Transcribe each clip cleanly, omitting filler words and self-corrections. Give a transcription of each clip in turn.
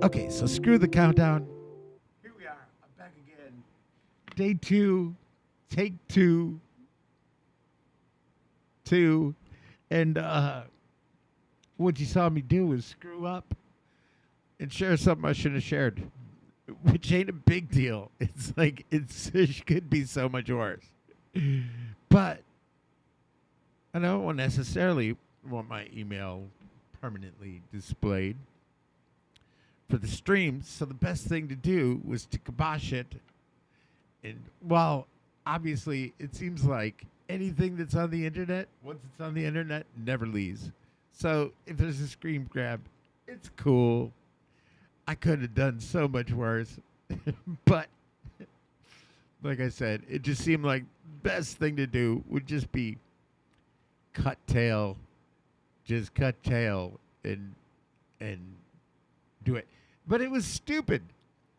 Okay, so screw the countdown. Here we are. I'm back again. Day two, take two. And what you saw me do was screw up and share something I shouldn't have shared, which ain't a big deal. It's like it could be so much worse. But I don't necessarily want my email permanently displayed for the stream. So the best thing to do was to kibosh it. And well, obviously, it seems like anything that's on the internet, once it's on the internet, never leaves. So if there's a screen grab, it's cool. I could have done so much worse. But like I said, it just seemed like the best thing to do would just be cut tail. Just cut tail and do it. But it was stupid.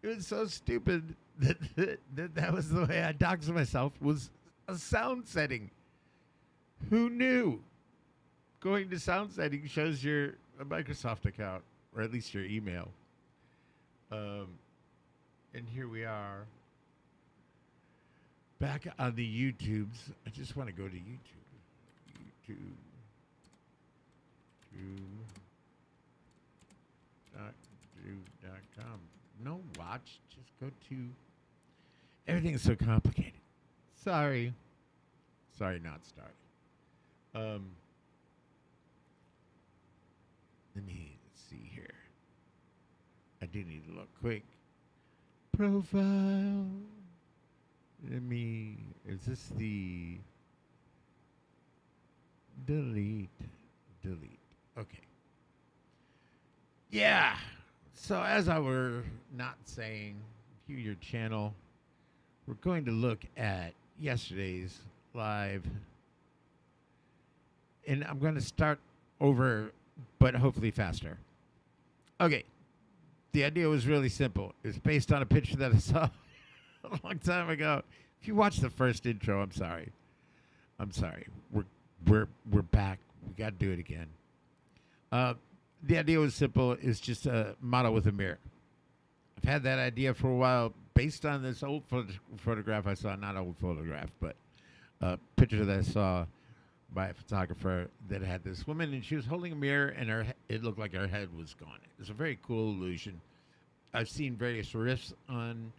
It was so stupid that was the way I doxed myself, was a sound setting. Who knew? Going to sound setting shows your a Microsoft account, or at least your email. Um, and here we are, back on the YouTubes. I just want to go to YouTube. YouTube.com. No watch. Just go to. Everything's so complicated. Sorry. Sorry, not starting. Let me see here. I do need to look quick. Profile. Is this the. Delete. Okay. Yeah. So as I were not saying, view your channel. We're going to look at yesterday's live. And I'm going to start over, but hopefully faster. Okay. The idea was really simple. It's based on a picture that I saw a long time ago. If you watched the first intro, I'm sorry. We're back. We got to do it again. The idea was simple. It's just a model with a mirror. I've had that idea for a while based on this old photograph I saw. Not old photograph, but a picture that I saw by a photographer that had this woman, and she was holding a mirror, and it looked like her head was gone. It was a very cool illusion. I've seen various riffs on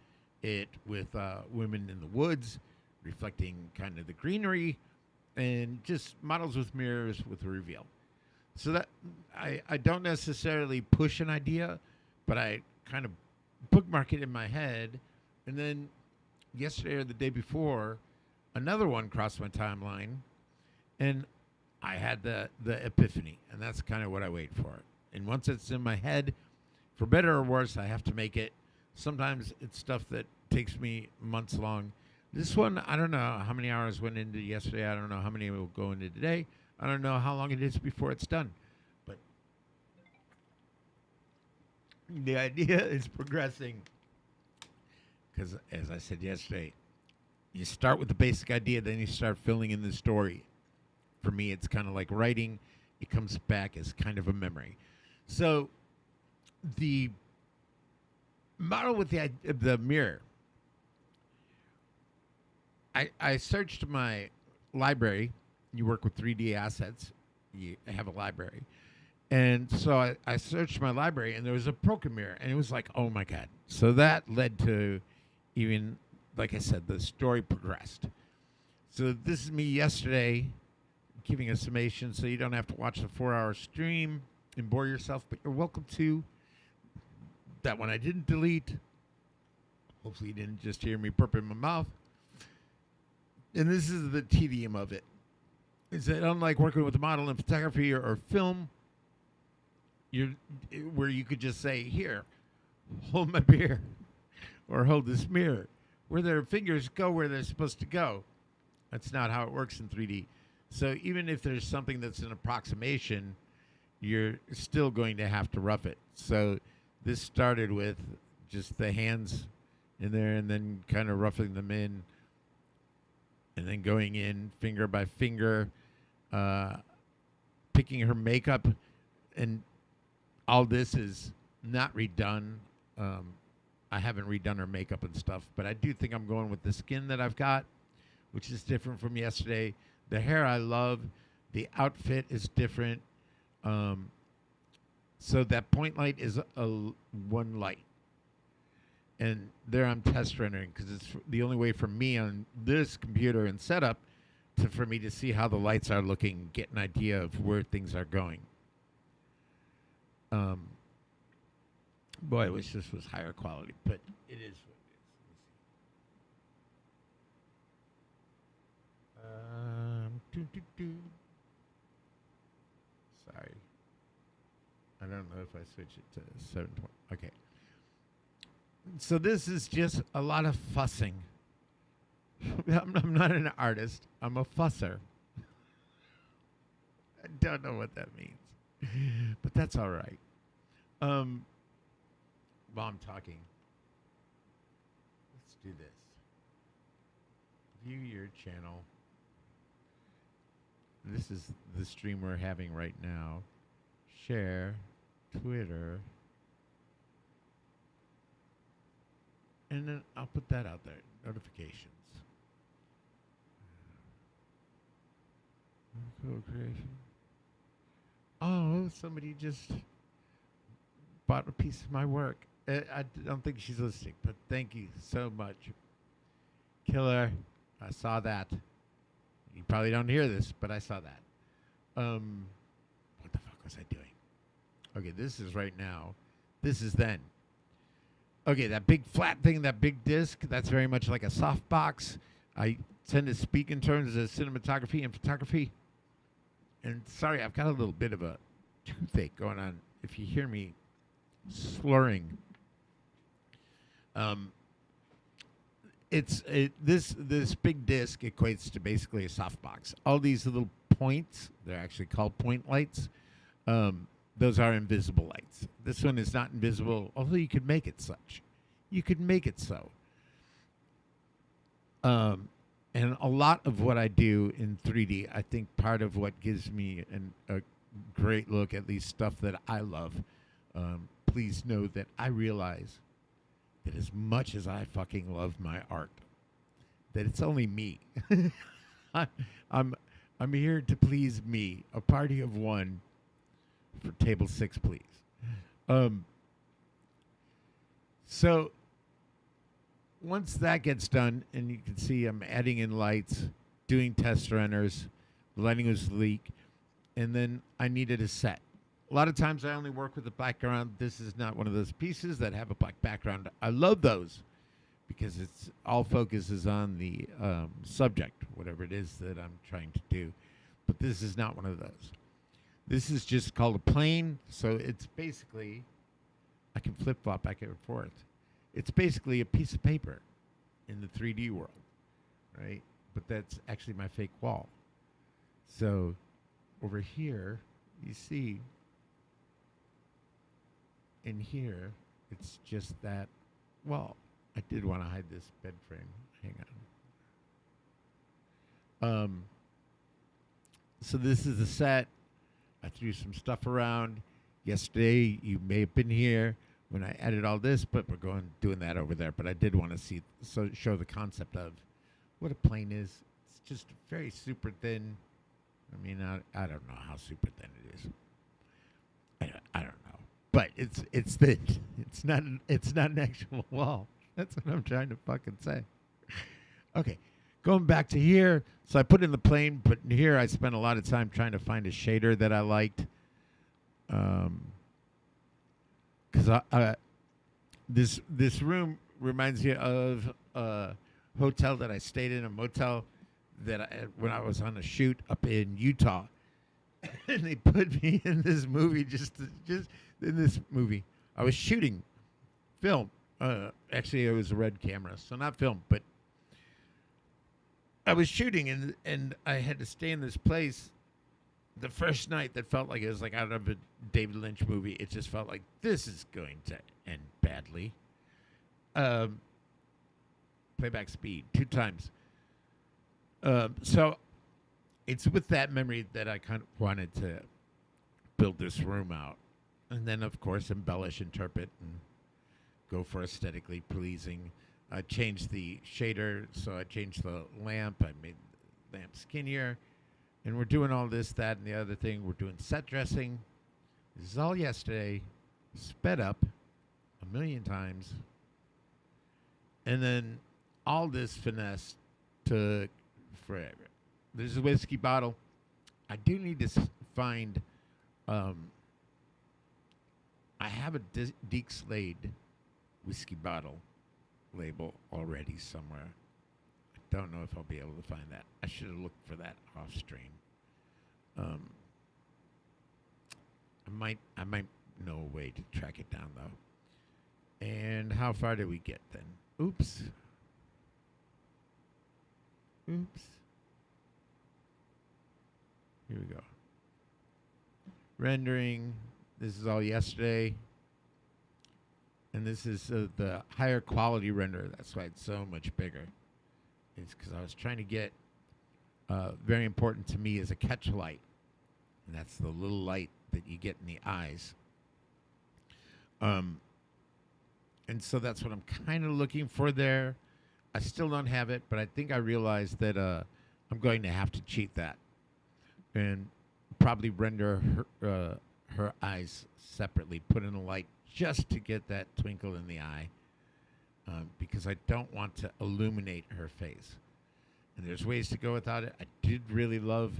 it with women in the woods, reflecting kind of the greenery, and just models with mirrors with a reveal. So that I don't necessarily push an idea, but I kind of bookmark it in my head. And then yesterday or the day before, another one crossed my timeline, and I had the epiphany, and that's kind of what I wait for. And once it's in my head, for better or worse, I have to make it. Sometimes it's stuff that takes me months long. This one, I don't know how many hours went into yesterday. I don't know how many will go into today. I don't know how long it is before it's done. But the idea is progressing. Because, as I said yesterday, you start with the basic idea, then you start filling in the story. For me, it's kind of like writing. It comes back as kind of a memory. So the model with the mirror, I searched my library. You work with 3D assets. You have a library. And so I searched my library, and there was a broken mirror, and it was like, oh, my God. So that led to even, like I said, the story progressed. So this is me yesterday giving a summation so you don't have to watch the 4-hour stream and bore yourself, but you're welcome to. That one I didn't delete. Hopefully you didn't just hear me burp in my mouth. And this is the tedium of it. Is that unlike working with a model in photography or film, where you could just say, here, hold my beer, or hold this mirror, where their fingers go where they're supposed to go. That's not how it works in 3D. So even if there's something that's an approximation, you're still going to have to rough it. So this started with just the hands in there, and then kind of roughing them in, and then going in finger by finger, picking her makeup, and all this is not redone. Um, I haven't redone her makeup and stuff, but I do think I'm going with the skin that I've got, which is different from yesterday. The hair I love. The outfit is different. Um, so that point light is one light. And there I'm test rendering because it's the only way for me on this computer and setup for me to see how the lights are looking, get an idea of where things are going. Boy, I wish this was higher quality, but it is what it is. Sorry. I don't know if I switch it to 720. Okay. So this is just a lot of fussing. I'm not an artist. I'm a fusser. I don't know what that means, but that's all right. While I'm talking, let's do this. View your channel. This is the stream we're having right now. Share, Twitter, and then I'll put that out there. Notifications. Co-creation. Oh, somebody just bought a piece of my work. I don't think she's listening, but thank you so much. Killer, I saw that. You probably don't hear this, but I saw that. What the fuck was I doing? Okay, this is right now. This is then. Okay, that big flat thing, that big disc, that's very much like a softbox. I tend to speak in terms of cinematography and photography. And sorry, I've got a little bit of a toothache going on. If you hear me slurring, this big disc equates to basically a softbox. All these little points, they're actually called point lights. Those are invisible lights. This one is not invisible, although you could make it such. You could make it so. And a lot of what I do in 3D, I think part of what gives me a great look, at least stuff that I love, please know that I realize that as much as I fucking love my art, that it's only me. I'm here to please me, a party of one. For table 6, please. So once that gets done, and you can see I'm adding in lights, doing test renders, the lighting was weak, and then I needed a set. A lot of times I only work with a background. This is not one of those pieces that have a black background. I love those because it's all focus is on the subject, whatever it is that I'm trying to do. But this is not one of those. This is just called a plane, so it's basically, I can flip-flop back and forth. It's basically a piece of paper in the 3D world, right? But that's actually my fake wall. So over here, you see, in here, it's just that wall. I did want to hide this bed frame. Hang on. So this is the set. I threw some stuff around. Yesterday, you may have been here when I added all this, but we're doing that over there. But I did want to show the concept of what a plane is. It's just very super thin. I mean, I don't know how super thin it is. I don't know, but it's thin. It's not an actual wall. That's what I'm trying to fucking say. Okay. Going back to here, so I put in the plane, but in here I spent a lot of time trying to find a shader that I liked. Because this room reminds me of a hotel that I stayed in, a motel that when I was on a shoot up in Utah. And they put me in this movie, just in this movie. I was shooting film. Actually, it was a red camera, so not film, but I was shooting, and I had to stay in this place the first night that felt like it was like out of a David Lynch movie. It just felt like this is going to end badly. Playback speed 2 times. So it's with that memory that I kind of wanted to build this room out. And then, of course, embellish, interpret, and go for aesthetically pleasing. I changed the shader, so I changed the lamp. I made the lamp skinnier. And we're doing all this, that, and the other thing. We're doing set dressing. This is all yesterday, sped up a million times. And then all this finesse took forever. There's a whiskey bottle. I do need to find. I have a Deke Slade whiskey bottle label already somewhere. I don't know if I'll be able to find that. I should have looked for that off stream. I might know a way to track it down though. And how far did we get then? Oops. Here we go. Rendering. This is all yesterday. And this is the higher quality render. That's why it's so much bigger. It's because I was trying to get, very important to me is a catch light. And that's the little light that you get in the eyes. And so that's what I'm kind of looking for there. I still don't have it, but I think I realized that I'm going to have to cheat that. And probably render her eyes separately, put in a light just to get that twinkle in the eye, because I don't want to illuminate her face. And there's ways to go without it. I did really love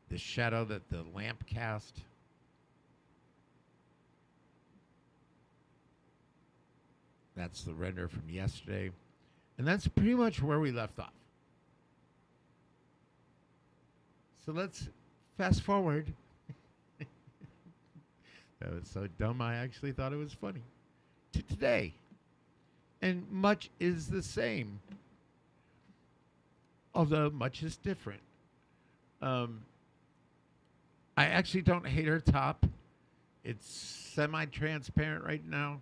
the shadow that the lamp cast. That's the render from yesterday. And that's pretty much where we left off. So let's fast forward. That was so dumb, I actually thought it was funny. To today. And much is the same. Although much is different. I actually don't hate her top. It's semi-transparent right now.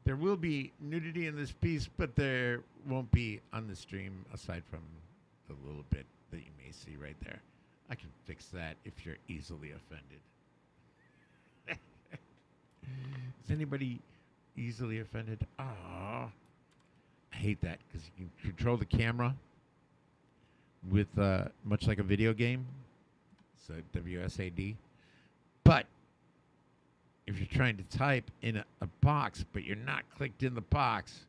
There will be nudity in this piece, but there won't be on the stream aside from the little bit that you may see right there. I can fix that if you're easily offended. Is anybody easily offended? Ah, I hate that because you can control the camera with much like a video game. So WSAD. But if you're trying to type in a box, but you're not clicked in the box,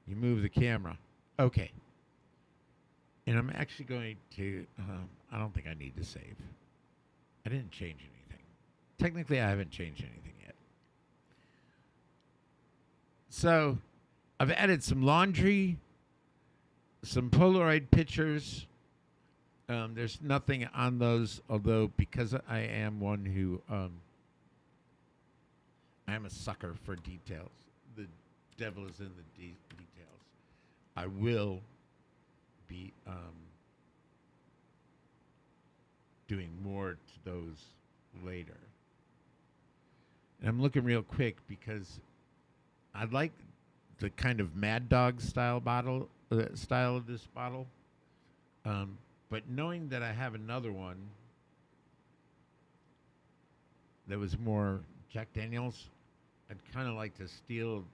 you move the camera. Okay. And I'm actually going to, I don't think I need to save. I didn't change anything. Technically, I haven't changed anything yet. So I've added some laundry, some Polaroid pictures. There's nothing on those, although because I am one who, I am a sucker for details. The devil is in the details. I will be doing more to those later. And I'm looking real quick because I like the kind of Mad Dog style style of this bottle. But knowing that I have another one that was more Jack Daniels, I'd kind of like to steal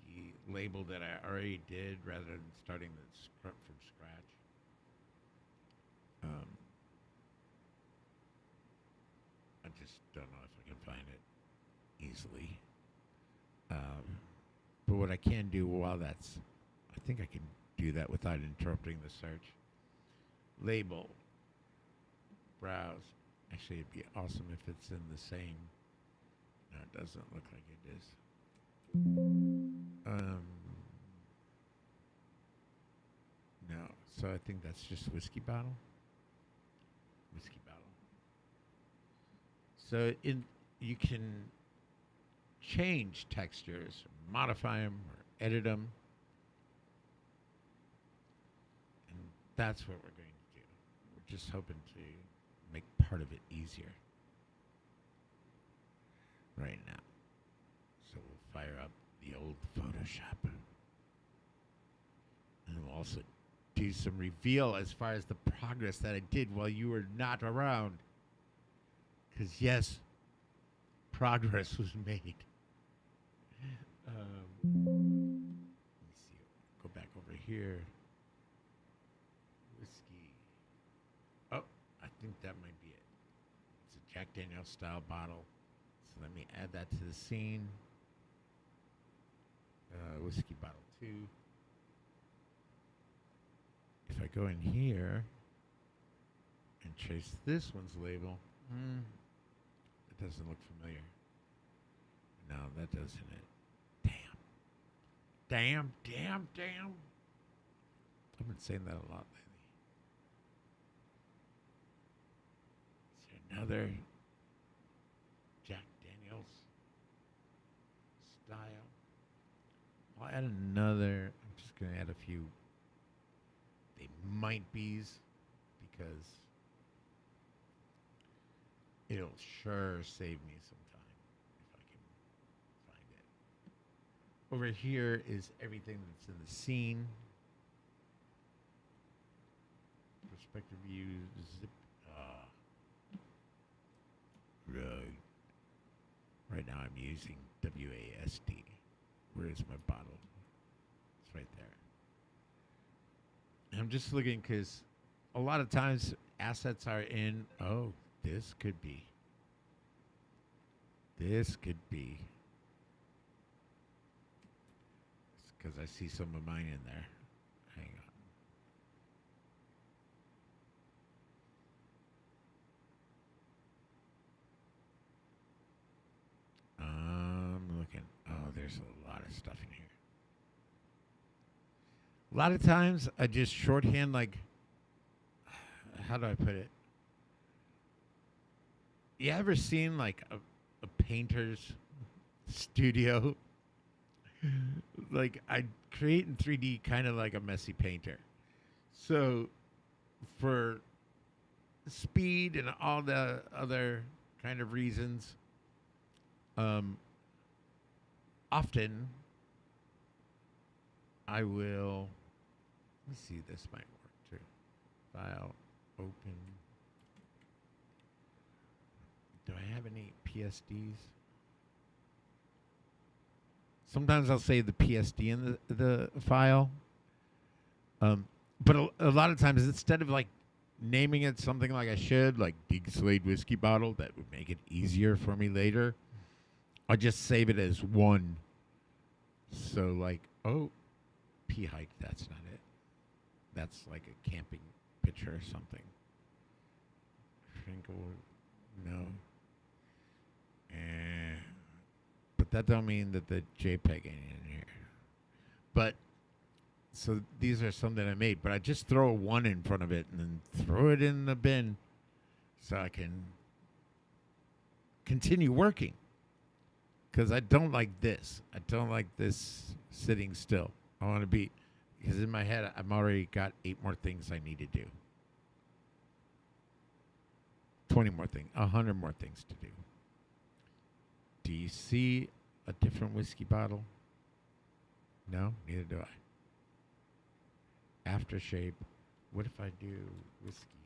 the label that I already did rather than starting from scratch. I just don't know if I can find it easily. But what I can do while that's, I think I can do that without interrupting the search. Label, browse. Actually, it'd be awesome if it's in the same. No, it doesn't look like it is. No, so I think that's just whiskey bottle. Whiskey bottle. So you can change textures, modify them, or edit them. And that's what we're going to do. We're just hoping to make part of it easier right now. So we'll fire up the old Photoshop. And we'll also do some reveal as far as the progress that I did while you were not around. Because yes, progress was made. Let me see. Go back over here. Whiskey. Oh, I think that might be it. It's a Jack Daniel's style bottle. So let me add that to the scene. Whiskey bottle 2. If I go in here and trace this one's label, it doesn't look familiar. No, that doesn't it. Damn. I've been saying that a lot lately. Is there another Jack Daniels style? I'll add another. I'm just going to add a few. They might be's because it'll sure save me some time if I can find it. Over here is everything that's in the scene. Perspective view, zip. Right now I'm using WASD. Where is my bottle? It's right there. And I'm just looking because a lot of times assets are in. Oh, this could be. This could be. It's because I see some of mine in there. Hang on. I'm looking. Oh, there's a lot of stuff in here. A lot of times I just shorthand, like, how do I put it? You ever seen like a painter's studio? Like, I create in 3D kind of like a messy painter. So for speed and all the other kind of reasons, often I will. Let me see. This might work too. File, open. Do I have any PSDs? Sometimes I'll save the PSD in the file. But a lot of times, instead of like naming it something like I should, like Dig Slade whiskey bottle, that would make it easier for me later. I just save it as one. So like, oh, P hike, that's not it. That's like a camping picture or something. Crinkle, no. But that don't mean that the JPEG ain't in here. But so these are some that I made, but I just throw a 1 in front of it and then throw it in the bin so I can continue working. Because I don't like this. I don't like this sitting still. I want to be, because in my head, I've already got 8 more things I need to do. 20 more things, 100 more things to do. Do you see a different whiskey bottle? No, neither do I. Aftershave. What if I do whiskey?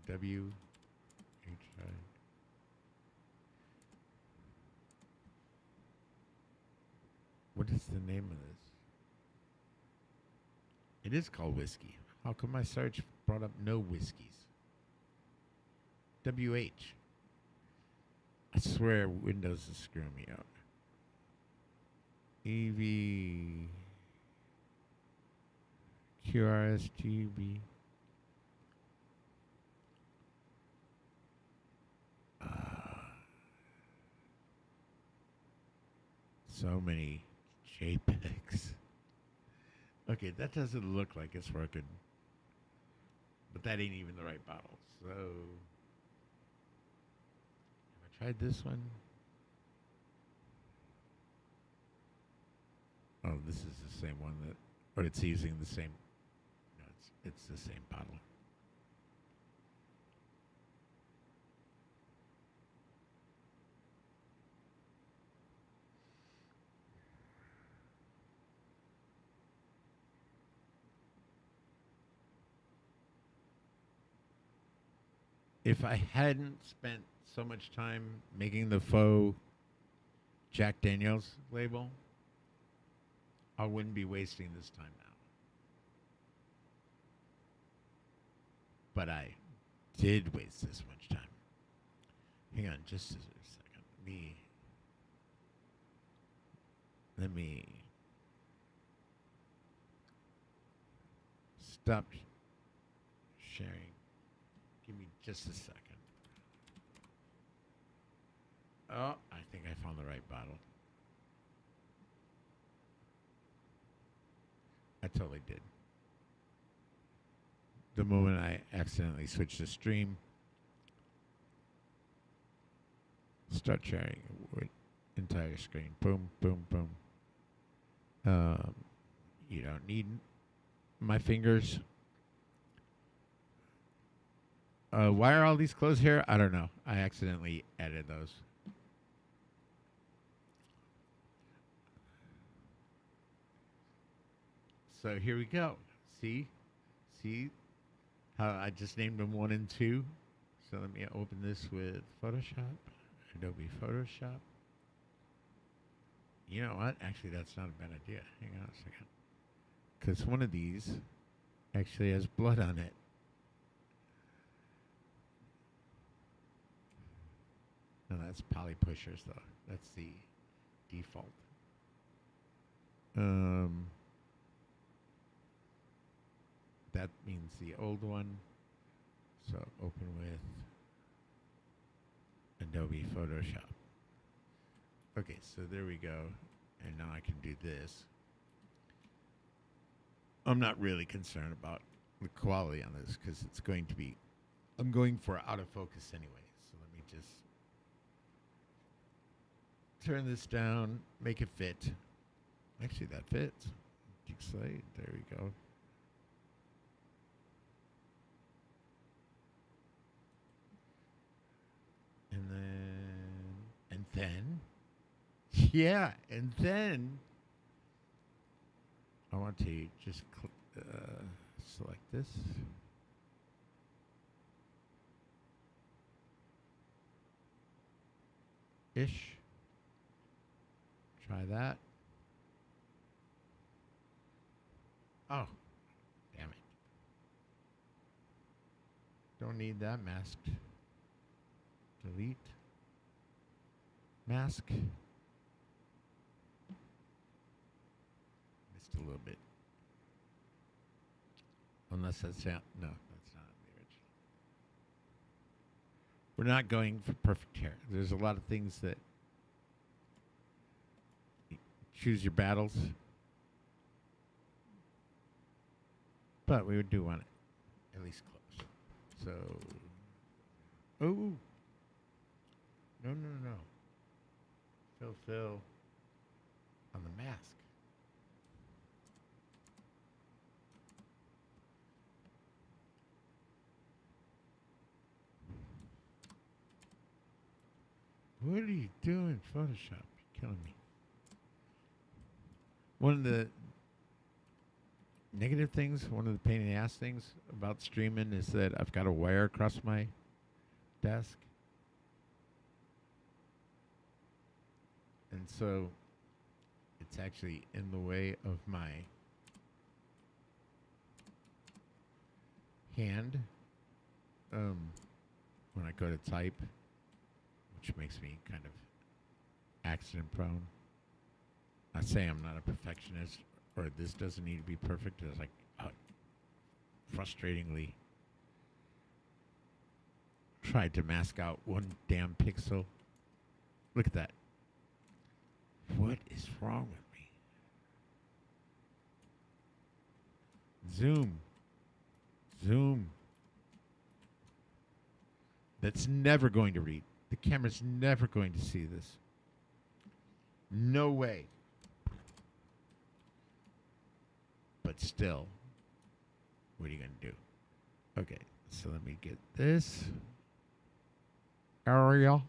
W-H-I. What is the name of this? It is called whiskey. How come my search brought up no whiskeys? W-H. I swear Windows is screwing me up. EV QRSGB. So many JPEGs. Okay, that doesn't look like it's working. But that ain't even the right bottle. So, have I tried this one? Oh, this is the same one that, but it's using the same. No, it's the same bottle. if I hadn't spent so much time making the faux Jack Daniels label, I wouldn't be wasting this time now. But I did waste this much time. Hang on just a second. Let me stop sharing. Give me just a second. Oh, I think I found the right bottle. I totally did. The moment I accidentally switched the stream, start sharing with entire screen. Boom, boom, boom. You don't need my fingers. Why are all these closed here? I don't know. I accidentally added those. So here we go. See how I just named them 1 and 2. So let me open this with Photoshop, Adobe Photoshop. You know what? Actually, that's not a bad idea. Hang on a second. Because one of these actually has blood on it. No, that's poly pushers, though. That's the default. That means the old one. So open with Adobe Photoshop. Okay, so there we go. And now I can do this. I'm not really concerned about the quality on this because it's going to be, I'm going for out of focus anyway. So let me just turn this down, make it fit. Actually, that fits. Pixelate, there we go. And then, yeah, and then I want to just select this. Ish. Try that. Oh, damn it. Don't need that masked. Delete. Mask. Missed a little bit. Unless that's not, no, that's not the original. We're not going for perfect hair. There's a lot of things that choose your battles. But we do want it at least close. So, oh, no. Fill on the mask. What are you doing, Photoshop? You're killing me. One of the negative things, one of the pain in the ass things about streaming is that I've got a wire across my desk. And so it's actually in the way of my hand when I go to type, which makes me kind of accident prone. I say I'm not a perfectionist or this doesn't need to be perfect. It's like frustratingly tried to mask out one damn pixel. Look at that. What is wrong with me? Zoom. That's never going to read. The camera's never going to see this. No way. But still, what are you going to do? Okay, so let me get this. Aria.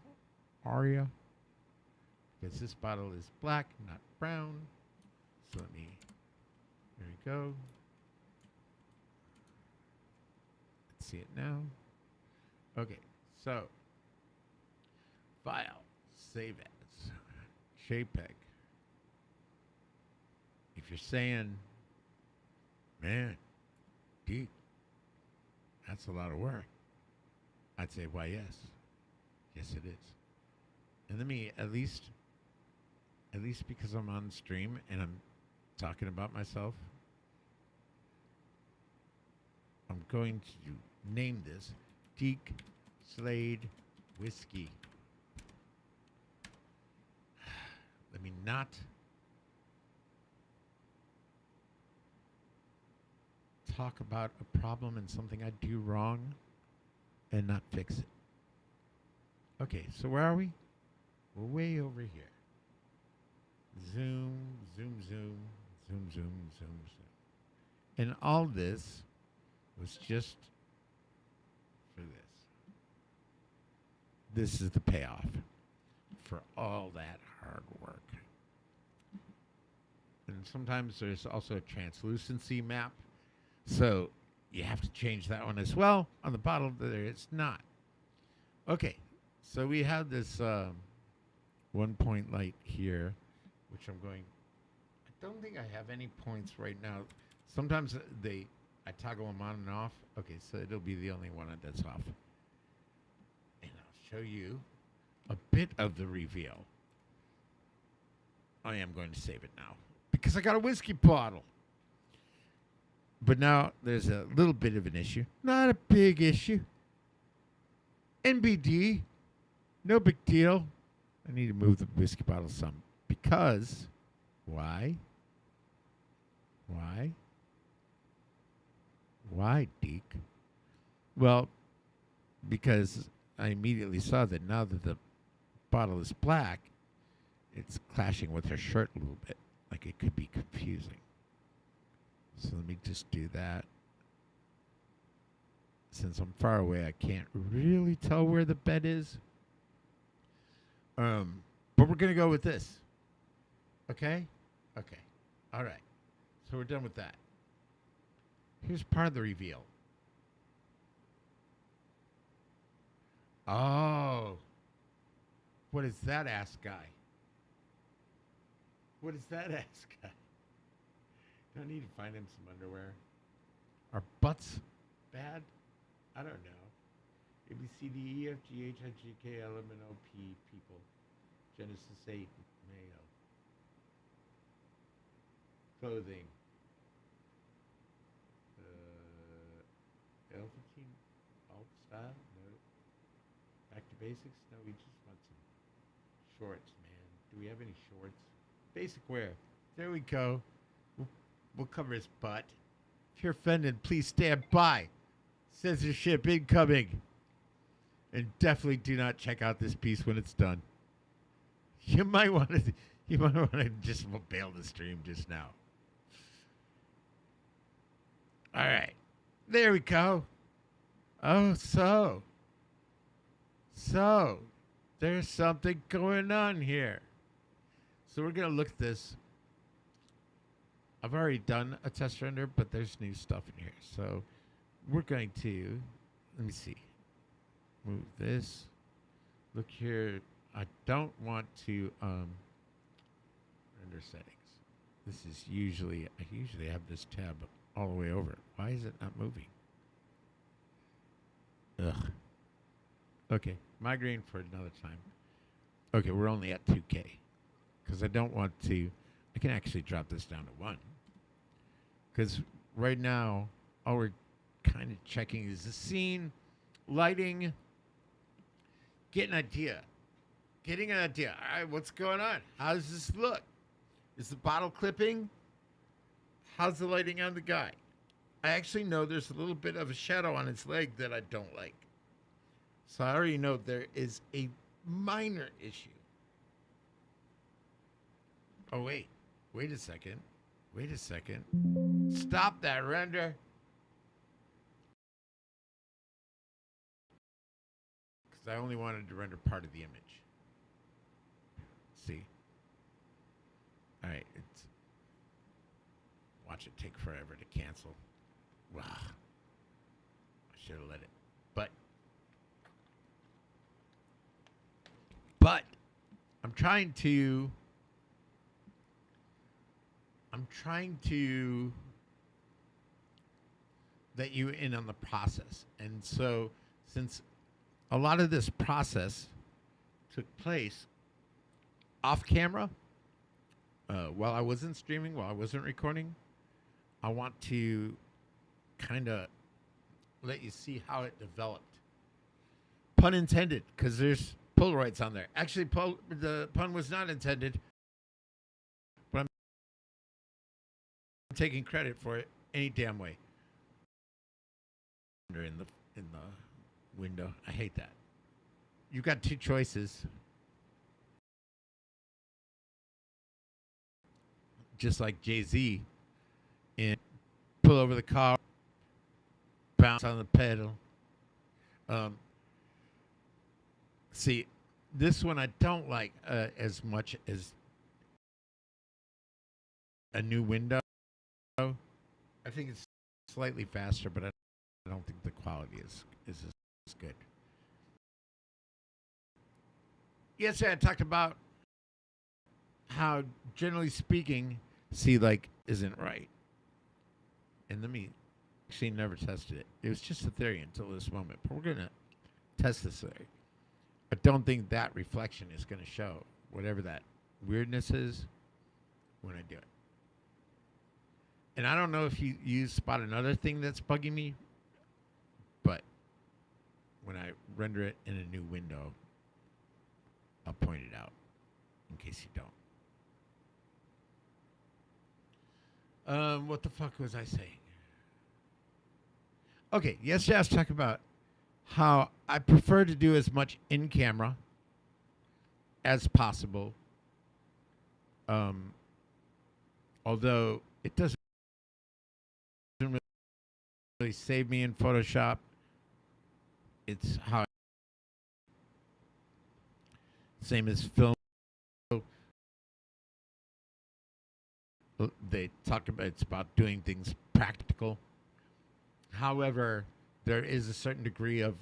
Because this bottle is black, not brown. So let me, there we go. Let's see it now. Okay, so file, save as, JPEG. If you're saying, man, deep, that's a lot of work, I'd say, why, yes. Yes, it is. And let me at least because I'm on stream and I'm talking about myself, I'm going to name this Deke Slade Whiskey. Let me not talk about a problem and something I do wrong and not fix it. Okay, so where are we? We're way over here. Zoom, zoom, zoom, zoom, zoom, zoom, zoom. And all this was just for this. This is the payoff for all that hard work. And sometimes there's also a translucency map. So you have to change that one as well. On the bottom there it's not. Okay, so we have this 1 point light here, which I'm going, I don't think I have any points right now. Sometimes I toggle them on and off. Okay, so it'll be the only one that's off. And I'll show you a bit of the reveal. I am going to save it now because I got a whiskey bottle. But now there's a little bit of an issue. Not a big issue. NBD. No big deal. I need to move the whiskey bottle some. Because, why? Why? Why, Deke? Well, because I immediately saw that now that the bottle is black, it's clashing with her shirt a little bit. Like it could be confusing. So let me just do that. Since I'm far away, I can't really tell where the bed is. But we're going to go with this. Okay? Okay. All right. So we're done with that. Here's part of the reveal. Oh. What is that ass guy? What is that ass guy? Do I need to find him some underwear? Are butts bad? I don't know. A, B, C, D, E, F, G, H, I, J, K, L, M, N, O, P, people. Genesis 8, Mayo. Clothing. L15, alt style? No. Back to basics? No, we just want some shorts, man. Do we have any shorts? Basic wear. There we go. We'll cover his butt. If you're offended, please stand by. Censorship incoming. And definitely do not check out this piece when it's done. You might want to just bail the stream just now. All right. There we go. Oh, so there's something going on here. So we're going to look at this. I've already done a test render, but there's new stuff in here. So we're going to, let me see, move this. Look here. I don't want to render settings. This is I usually have this tab all the way over. Why is it not moving? Ugh. Okay, migraine for another time. Okay, we're only at 2K. Because I don't want to, I can actually drop this down to 1. Because right now, all we're kind of checking is the scene, lighting, get an idea. Getting an idea. All right, what's going on? How does this look? Is the bottle clipping? How's the lighting on the guy? I actually know there's a little bit of a shadow on his leg that I don't like. So I already know there is a minor issue. Oh, wait. Wait a second. Wait a second. Stop that render. Because I only wanted to render part of the image. See? All right. Watch it take forever to cancel. Wow. I should have let it. But I'm trying to. I'm trying to let you in on the process, and so since a lot of this process took place off camera, while I wasn't streaming, while I wasn't recording, I want to kind of let you see how it developed. Pun intended, because there's Polaroids on there. Actually, the pun was not intended, but I'm taking credit for it any damn way. In the window, I hate that. You've got two choices. Just like Jay-Z, and pull over the car, bounce on the pedal. See, this one I don't like as much as a new window. I think it's slightly faster, but I don't think the quality is as good. Yesterday I talked about how, generally speaking, see, like, isn't right. And let me actually never tested it. It was just a theory until this moment. But we're going to test this theory. I don't think that reflection is going to show whatever that weirdness is when I do it. And I don't know if you spot another thing that's bugging me, but when I render it in a new window, I'll point it out in case you don't. What the fuck was I saying? Okay, yesterday I was talking about how I prefer to do as much in camera as possible. Although it doesn't really save me in Photoshop. It's how same as film. They talk about it's about doing things practical. However, there is a certain degree of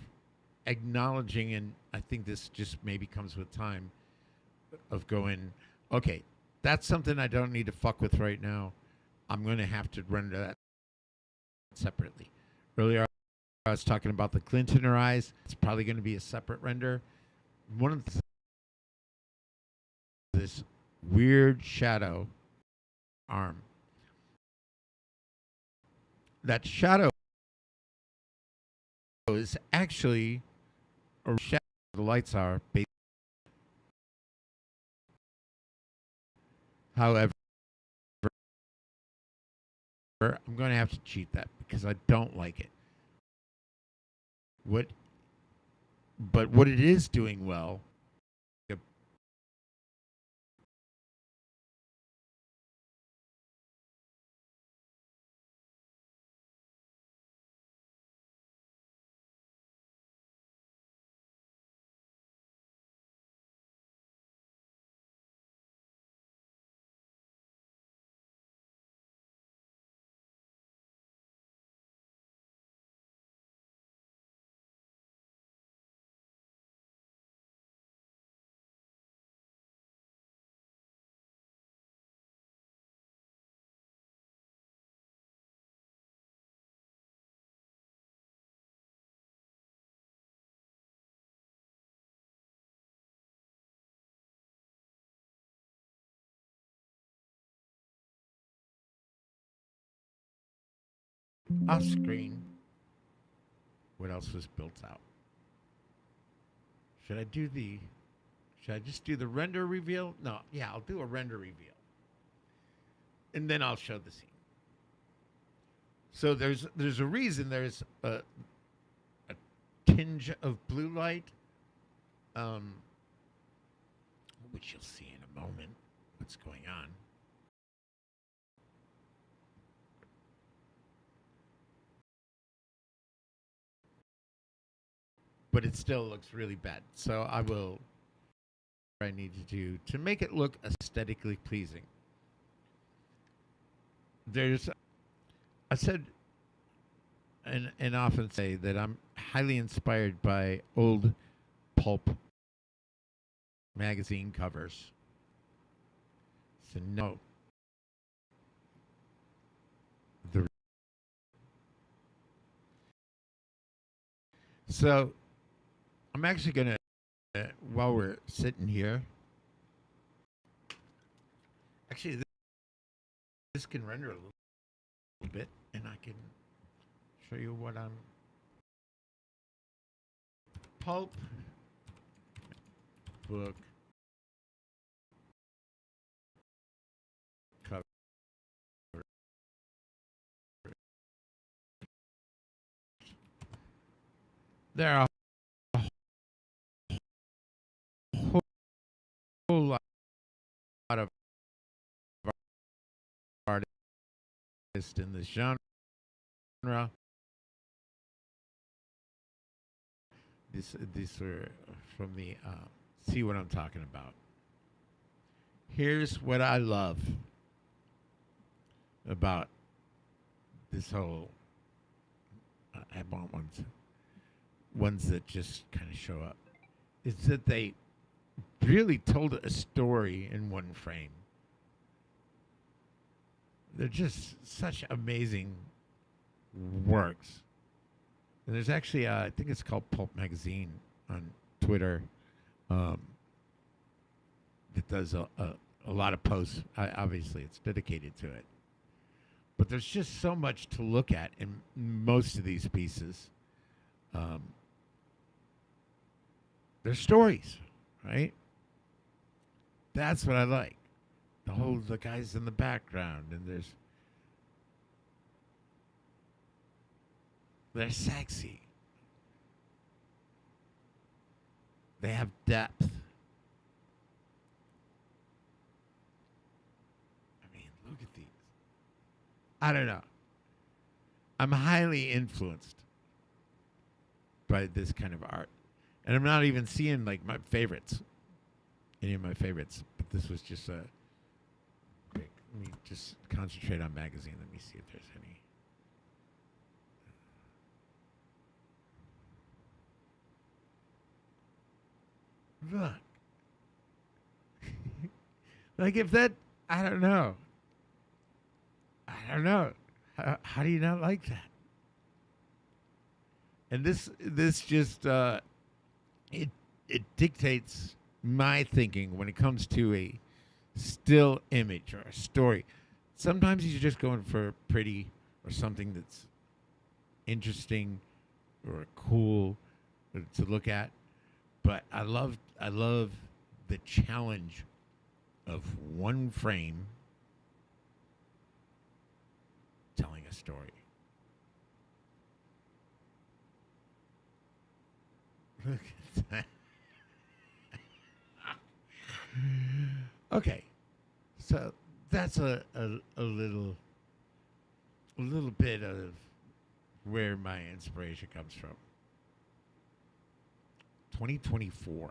acknowledging, and I think this just maybe comes with time, of going, okay, that's something I don't need to fuck with right now. I'm going to have to render that separately. Earlier, I was talking about the glint in her eyes. It's probably going to be a separate render. One of this weird shadow arm. That shadow is actually a shadow. The lights are. However, I'm going to have to cheat that because I don't like it. But what it is doing well. Off screen, what else was built out? Should I just do the render reveal? No, yeah, I'll do a render reveal. And then I'll show the scene. So there's a reason there's a tinge of blue light, which you'll see in a moment what's going on. But it still looks really bad. So I will I need to do to make it look aesthetically pleasing. I said and often say that I'm highly inspired by old pulp magazine covers. So no, the so I'm actually gonna while we're sitting here. Actually, this can render a little bit, and I can show you what I'm pulp book cover. There are a whole lot of artists in this genre. These are from the see what I'm talking about. Here's what I love about this whole. I want ones that just kind of show up. Is that they really told a story in one frame. They're just such amazing works. And there's actually, I think it's called Pulp Magazine on Twitter. Um, that does a lot of posts. Obviously, it's dedicated to it. But there's just so much to look at in most of these pieces. They're stories, right? That's what I like. The guys in the background, and they're sexy. They have depth. I mean, look at these. I don't know. I'm highly influenced by this kind of art. And I'm not even seeing like my favorites, any of my favorites. But this was just a quick. Let me just concentrate on magazine. Let me see if there's any. Look. Like if that, I don't know. I don't know. How do you not like that? And this just it it dictates my thinking when it comes to a still image or a story. Sometimes he's just going for pretty or something that's interesting or cool to look at. But I love the challenge of one frame telling a story. Look at that. Okay, so that's a little bit of where my inspiration comes from. 2024.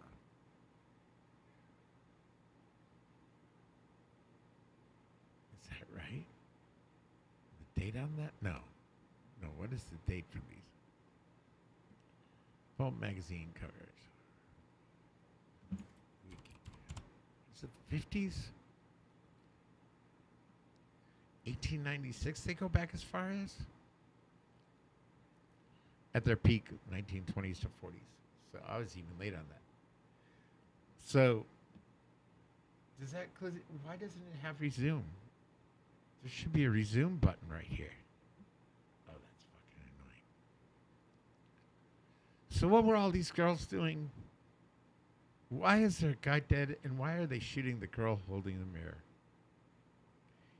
Is that right? The date on that? No. No, what is the date from these? Pulp magazine covers. Is it the 50s? 1896, they go back as far as? At their peak, 1920s to 40s. So I was even late on that. So, does that close it? Why doesn't it have resume? There should be a resume button right here. Oh, that's fucking annoying. So what were all these girls doing? Why is their guy dead, and why are they shooting the girl holding the mirror?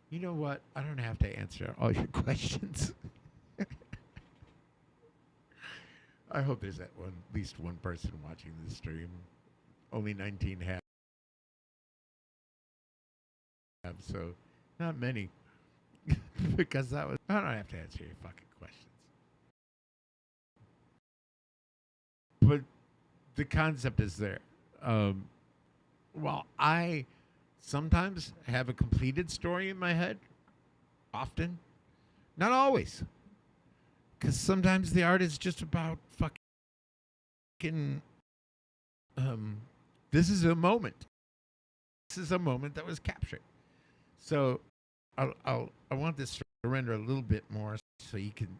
You know what? I don't have to answer all your questions. I hope there's at least one person watching this stream. Only 19 have, so not many. Because that was. I don't have to answer your fucking questions. But the concept is there. Well, I sometimes have a completed story in my head. Often. Not always. Because sometimes the art is just about fucking This is a moment. This is a moment that was captured. So I want this to render a little bit more so you can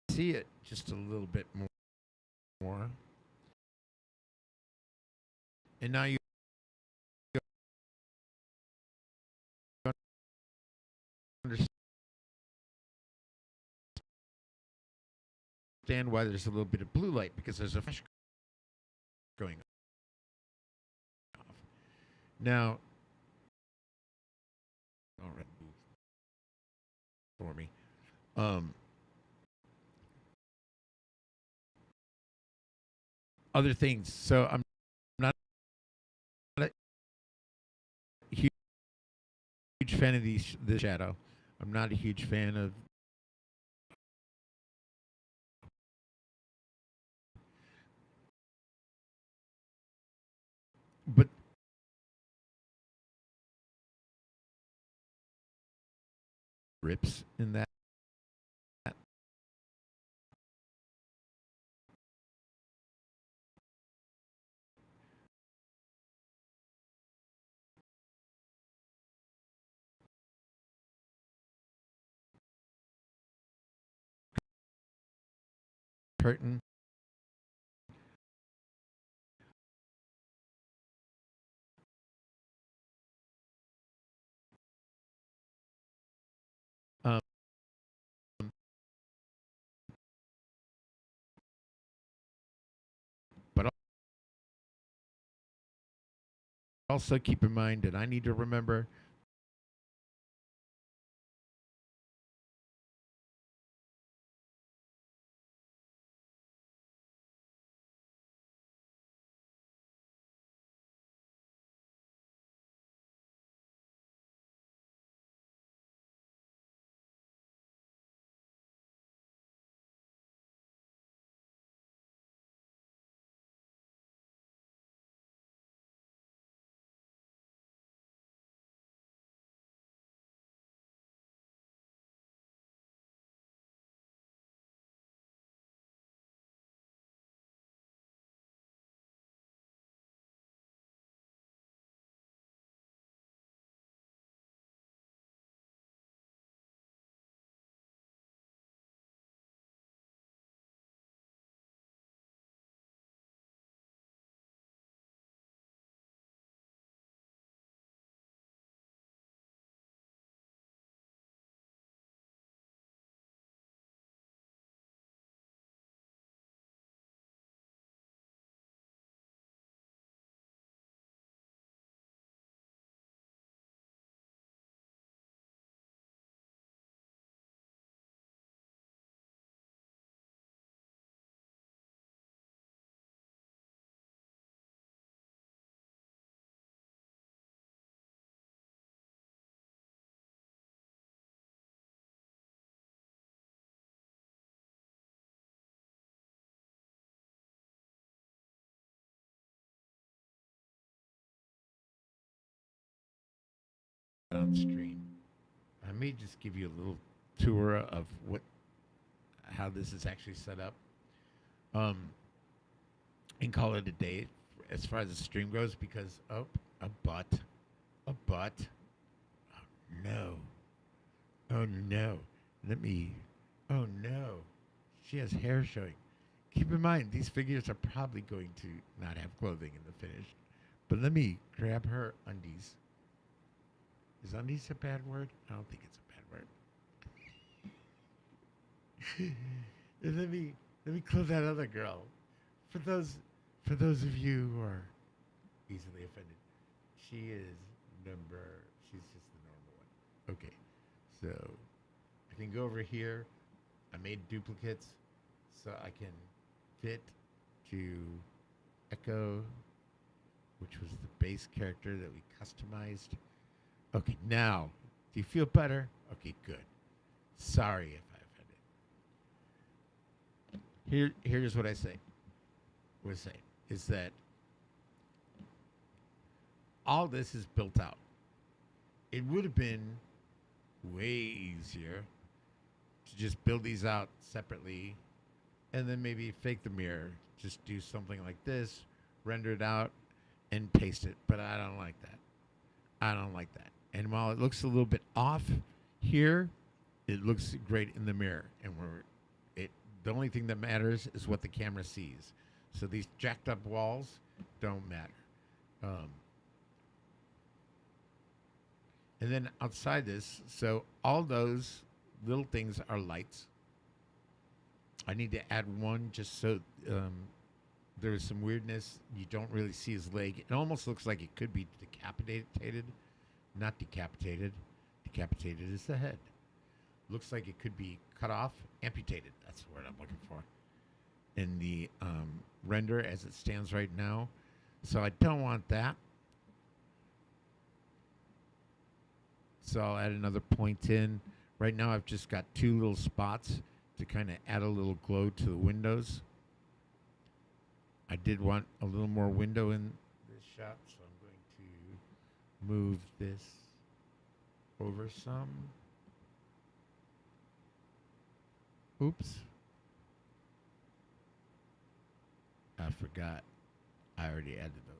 see it just a little bit more. And now you understand why there's a little bit of blue light, because there's a flash going off. Now, all right, for me. Other things. So I'm not a huge fan of the shadow. I'm not a huge fan of, but rips in that. Curtain. Um, but also keep in mind that I need to remember on screen. I may just give you a little tour of how this is actually set up, um, and call it a day as far as the stream goes. Because a butt, a butt. Oh, no, oh no. Let me. Oh no, she has hair showing. Keep in mind, these figures are probably going to not have clothing in the finish. But let me grab her undies. Is undies a bad word? I don't think it's a bad word. And let me close that other girl. For those of you who are easily offended, she is number. She's just the normal one. Okay, so I can go over here. I made duplicates so I can fit to Echo, which was the base character that we customized. Okay, now, do you feel better? Okay, good. Sorry if I offended. Here's what I say. What I say is that all this is built out. It would have been way easier to just build these out separately and then maybe fake the mirror. Just do something like this, render it out, and taste it, but I don't like that. I don't like that. And while it looks a little bit off here, it looks great in the mirror. And the only thing that matters is what the camera sees. So these jacked up walls don't matter. Um, and then outside this, so all those little things are lights. I need to add one just so there's some weirdness. You don't really see his leg. It almost looks like it could be decapitated. Not decapitated. Decapitated is the head. Looks like it could be cut off, amputated. That's the word I'm looking for. In the render as it stands right now. So I don't want that. So I'll add another point in. Right now I've just got two little spots to kind of add a little glow to the windows. I did want a little more window in this shot, so I'm going to move this over some. Oops. I forgot. I already added those.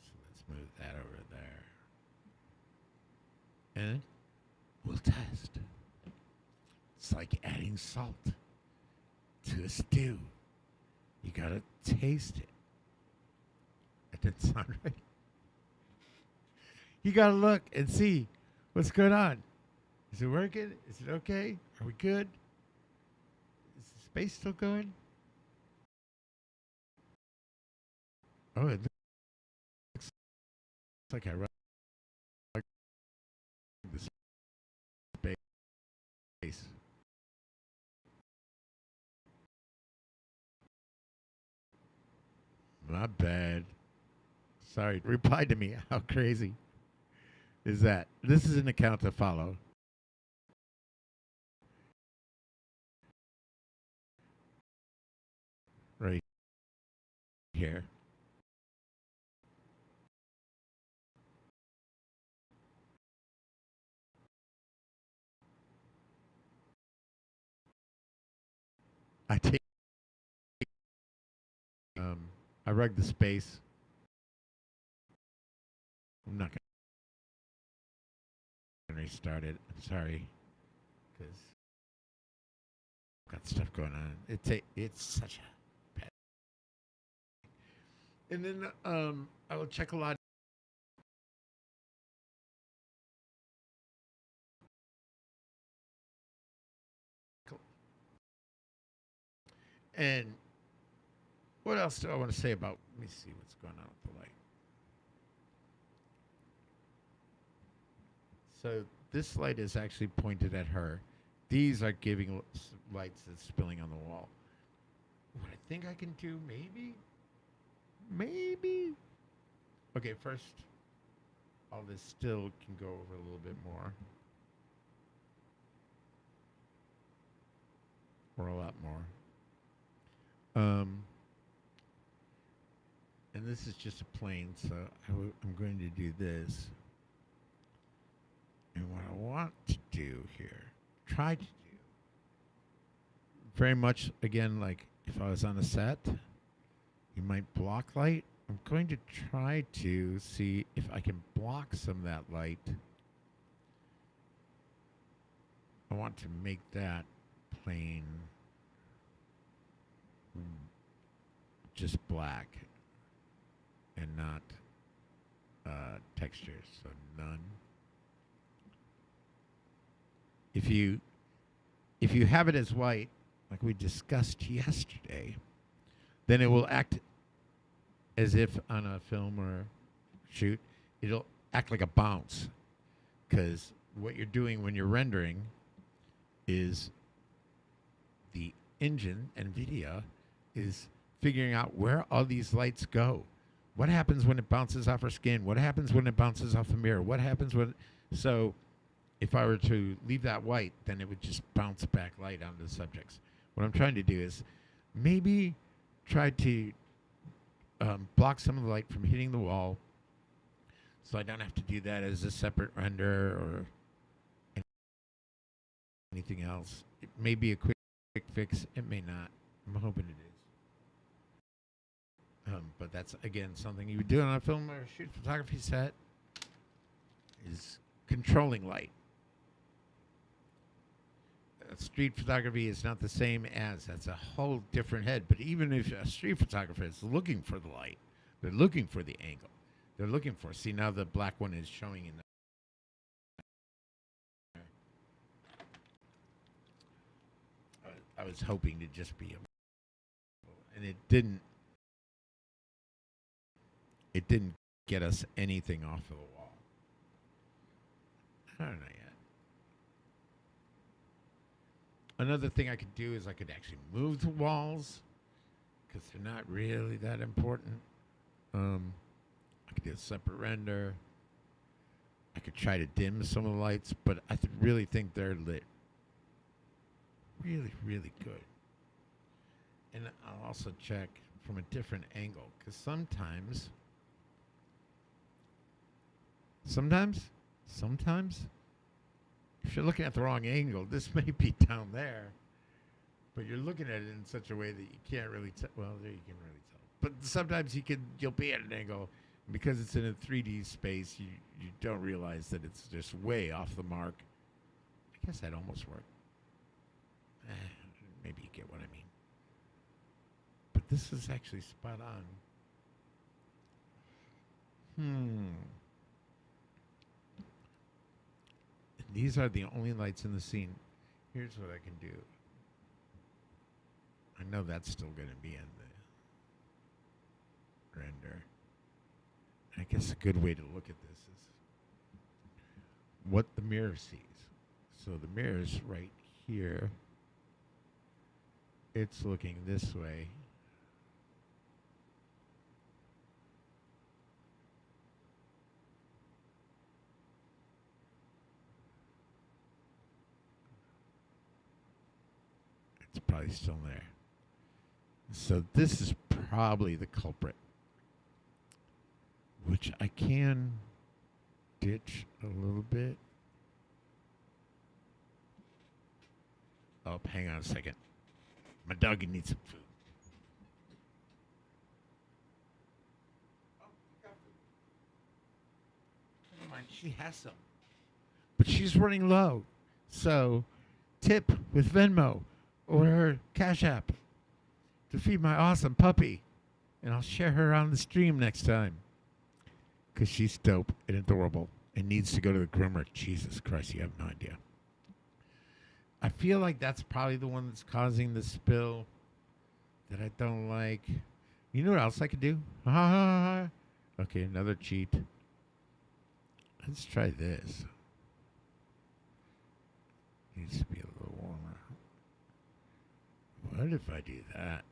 So let's move that over there. And we'll test. It's like adding salt to a stew. You gotta taste it. That didn't sound right. You gotta look and see what's going on. Is it working? Is it okay? Are we good? Is the space still going? Oh, it looks like I run the space. Not bad. Sorry, reply to me. How crazy is that? This is an account to follow. Right here. I take I rug the space. I'm not gonna restart it. I'm sorry, because I've got stuff going on. It's such a bad. And then I will check a lot. And what else do I want to say about? Let me see what's going on with the light. So this light is actually pointed at her. These are giving lights that's spilling on the wall. What I think I can do, maybe. Okay, first, all this still can go over a little bit more, or a lot more. And this is just a plane, so I'm going to do this. And what I want to do here, try to do, very much again like if I was on a set, you might block light. I'm going to try to see if I can block some of that light. I want to make that plain just black and not textures, so none. If you have it as white, like we discussed yesterday, then it will act as if on a film or shoot, it'll act like a bounce. Because what you're doing when you're rendering is the engine, NVIDIA, is figuring out where all these lights go. What happens when it bounces off our skin? What happens when it bounces off a mirror? What happens when... So if I were to leave that white, then it would just bounce back light onto the subjects. What I'm trying to do is maybe try to block some of the light from hitting the wall, so I don't have to do that as a separate render or anything else. It may be a quick fix. It may not. I'm hoping it is. But that's again something you would do on a film or shoot photography set is controlling light. Street photography is not the same as that's a whole different head. But even if a street photographer is looking for the light, they're looking for the angle. They're looking for. See now the black one is showing in the. I was hoping to just be a, and it didn't. It didn't get us anything off of the wall. I don't know yet. Another thing I could do is I could actually move the walls because they're not really that important. I could do a separate render. I could try to dim some of the lights, but I really think they're lit really, really good. And I'll also check from a different angle because sometimes, if you're looking at the wrong angle, this may be down there, but you're looking at it in such a way that you can't really tell. Well, there you can really tell. But sometimes you'll be at an angle, and because it's in a 3D space, you don't realize that it's just way off the mark. I guess that almost worked. Maybe you get what I mean. But this is actually spot on. These are the only lights in the scene. Here's what I can do. I know that's still going to be in the render. I guess a good way to look at this is what the mirror sees. So the mirror's right here. It's looking this way. It's probably still there. So this is probably the culprit, which I can ditch a little bit. Oh, hang on a second. My doggy needs some food. Oh, you got food. Never mind, she has some. But she's running low. So tip with Venmo or her Cash App to feed my awesome puppy. And I'll share her on the stream next time. Because she's dope and adorable and needs to go to the groomer. Jesus Christ, you have no idea. I feel like that's probably the one that's causing the spill that I don't like. You know what else I could do? Okay, another cheat. Let's try this. Needs to be a little warmer. What if I do that?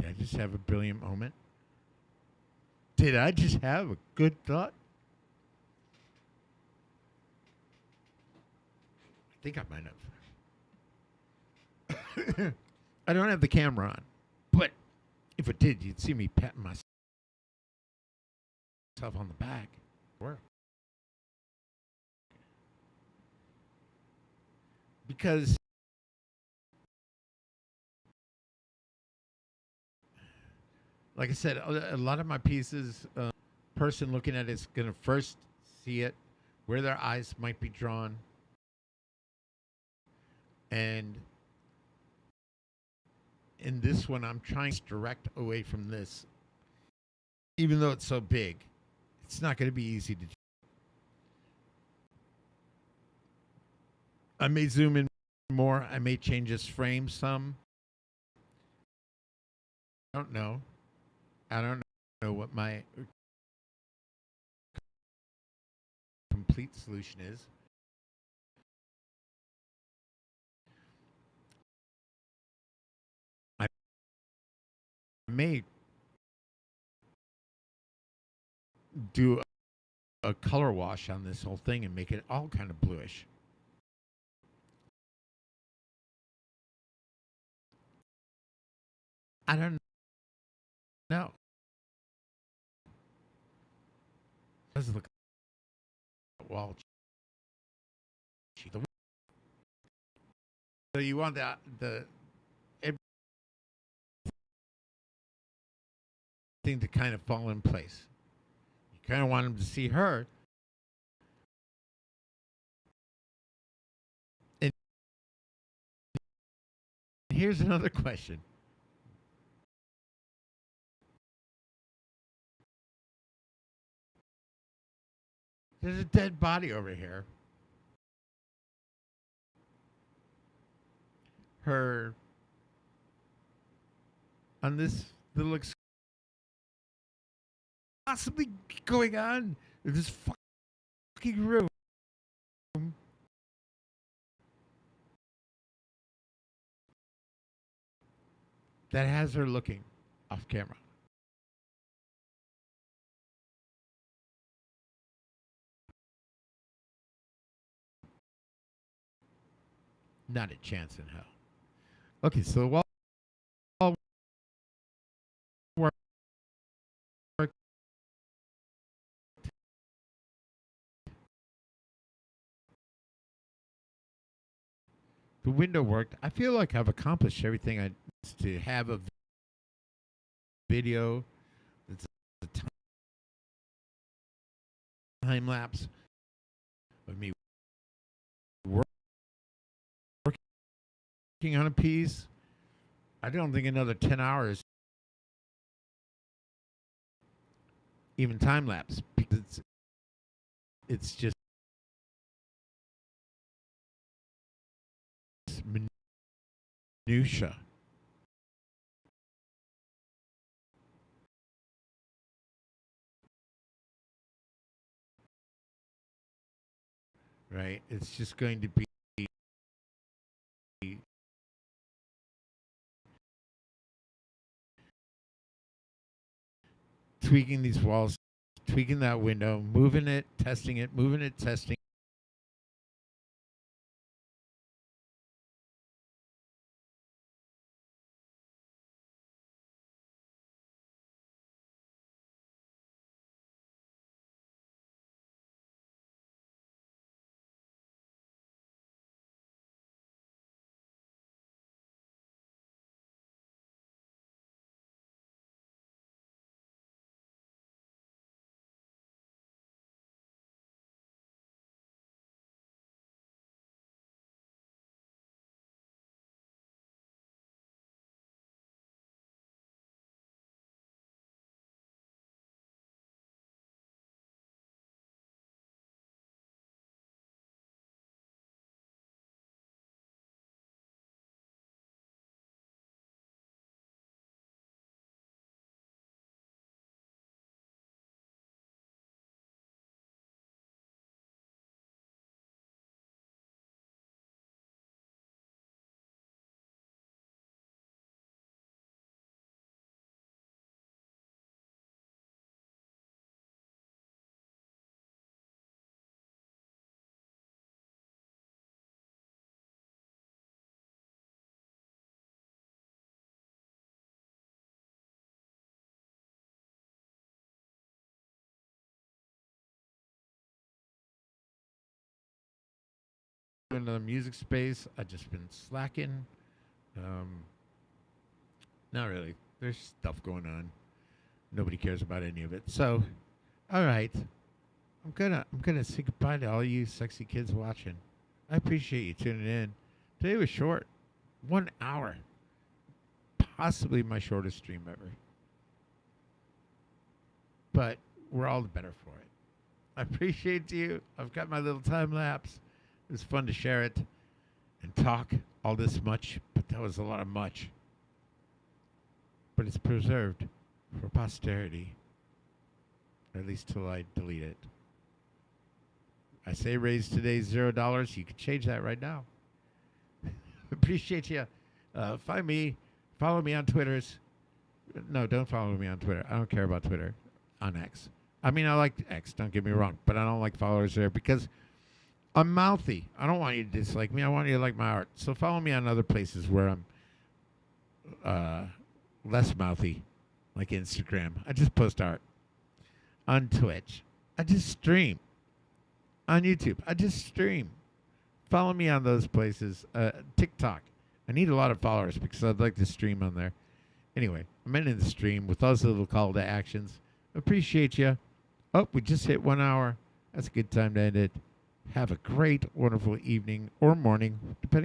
Did I just have a brilliant moment? Did I just have a good thought? I think I might have. I don't have the camera on, but if it did, you'd see me patting myself on the back. Where? Because like I said, a lot of my pieces, person looking at it is going to first see it, where their eyes might be drawn. And in this one, I'm trying to direct away from this. Even though it's so big, it's not going to be easy to do. I may zoom in more. I may change this frame some. I don't know. I don't know what my complete solution is. I may do a color wash on this whole thing and make it all kind of bluish. I don't know. Let's look at the wall. So you want the thing to kind of fall in place. You kind of want him to see her. And here's another question. There's a dead body over here. Her on this that looks possibly going on in this fucking room that has her looking off camera. Not a chance in hell. Okay, so while we're the window worked, I feel like I've accomplished everything I need to have a video that's a time lapse of me working on a piece. I don't think another 10 hours, even time lapse, because it's just minutia. Right? It's just going to be tweaking these walls, tweaking that window, moving it, testing it, moving it, testing. Another music space. I've just been slacking. Um, Not really. There's stuff going on. Nobody cares about any of it. So, all right. I'm gonna say goodbye to all you sexy kids watching. I appreciate you tuning in. Today was short. 1 hour. Possibly my shortest stream ever. But we're all the better for it. I appreciate you. I've got my little time lapse. It was fun to share it and talk all this much, but that was a lot of much. But it's preserved for posterity, at least till I delete it. I say raise today $0. You can change that right now. Appreciate you. Find me. Follow me on Twitters. No, don't follow me on Twitter. I don't care about Twitter on X. I mean, I like X, don't get me wrong, but I don't like followers there because I'm mouthy. I don't want you to dislike me. I want you to like my art. So follow me on other places where I'm less mouthy, like Instagram. I just post art. On Twitch, I just stream. On YouTube, I just stream. Follow me on those places. TikTok. I need a lot of followers because I'd like to stream on there. Anyway, I'm ending the stream with those little call to actions. Appreciate you. Oh, we just hit 1 hour. That's a good time to end it. Have a great, wonderful evening or morning, depending